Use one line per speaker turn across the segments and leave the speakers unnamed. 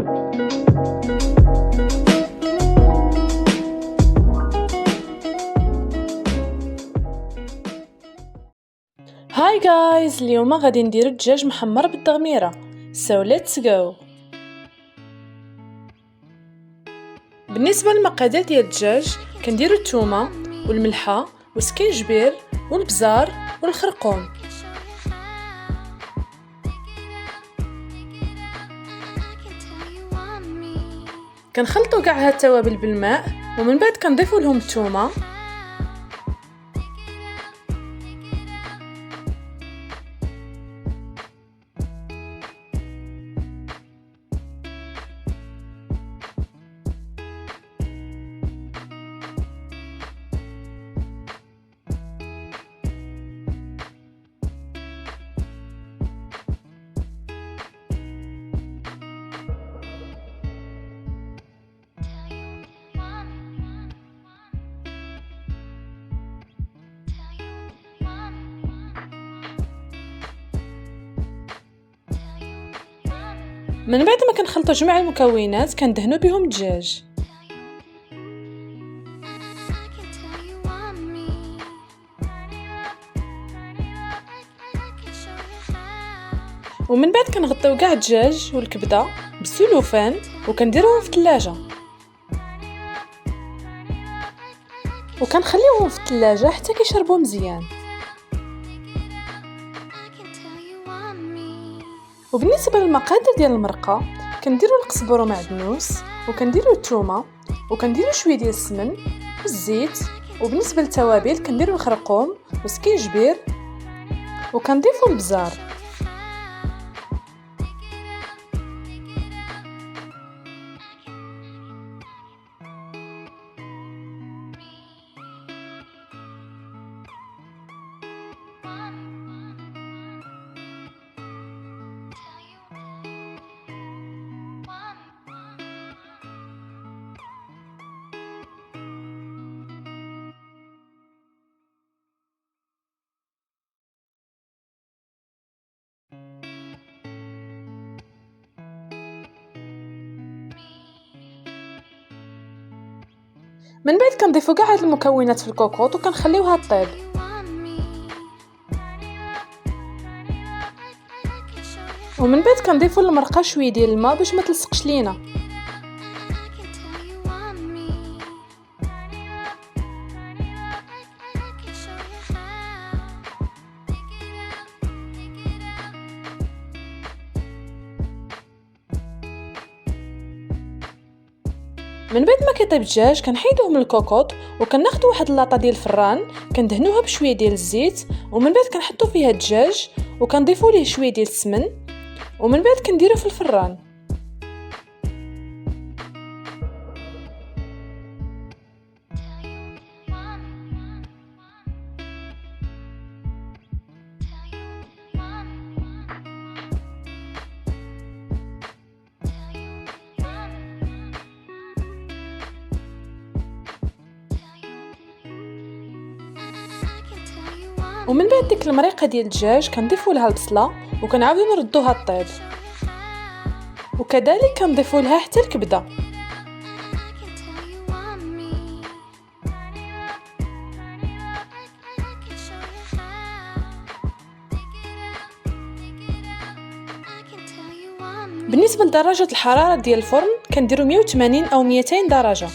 هاي جايز، اليوم غادي ندير الدجاج محمر بالتغميره. So let's go. بالنسبه للمقادير ديال الدجاج كنديروا الثومه والملحه والسكينجبير والبزار والخرقوم. كنخلطوا كاع هاد التوابل بالماء ومن بعد كنضيفوا لهم الثومه من بعد ما كنخلطوا جميع المكونات كندهنوا بهم الدجاج. ومن بعد كنغطيو كاع الدجاج والكبده بالسلوفان وكنديروهم في الثلاجه وكنخليوهم في الثلاجه حتى كيشربوا مزيان. وبالنسبه للمقادير ديال المرقه كنديروا القزبر ومعدنوس وكنديروا الثومه وكنديروا شويه ديال السمن والزيت. وبالنسبه للتوابل كنديروا الخرقوم وسكينجبير وكنضيفوا البزار. من بعد كنضيفوا كاع هاد المكونات في الكوكوط وكنخليوها طيب. ومن بعد كنضيفوا للمرقه شويه ديال الماء باش ما تلصقش لينا. من بعد ما كيطيب الدجاج كنحيدوه من الكوكوط وكناخذوا واحد اللاطه ديال الفران كندهنوها بشويه ديال الزيت ومن بعد كنحطوا فيها الدجاج وكنضيفوا ليه شويه ديال السمن ومن بعد كنديروه في الفران. ومن بعد ديك المريقه ديال الدجاج كنضيفوا لها البصله وكنعاودوا نردوها طيب وكذلك كنضيفوا لها حتى الكبده. بالنسبه لدرجه الحراره ديال الفرن كنديروا 180 او 200 درجه.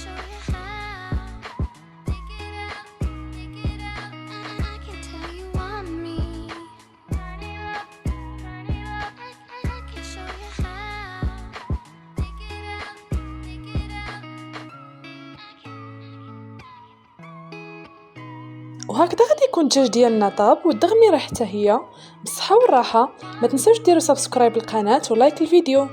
وهكذا غادي يكون الدجاج ديالنا طاب والتغميره حتى هي بالصحه والراحه. ما تنسوش ديروا سبسكرايب للقناه ولايك الفيديو.